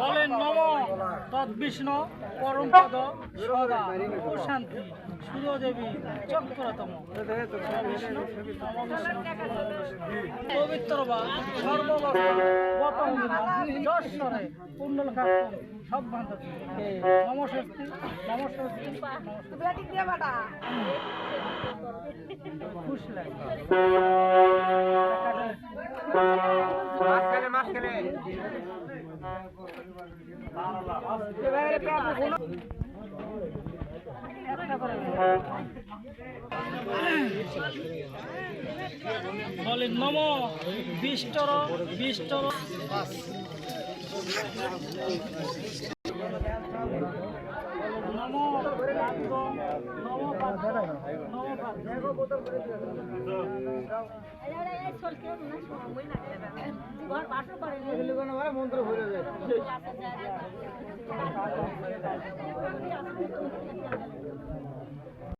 বলেন নম তদ্বিষ্ণু পরমপদ সদা ও শান্তি সুরদেবী চক্রতম বিষ্ণু পবিত্র বা সর্ববস্তরে পুণ্যলক্ষা সব বান্ধব নমস্বস্তি নমস্বস্তি খুশ লাগে বলেন নম বিষ্টর বিষ্টর নম মন্ত্র ভরে যায়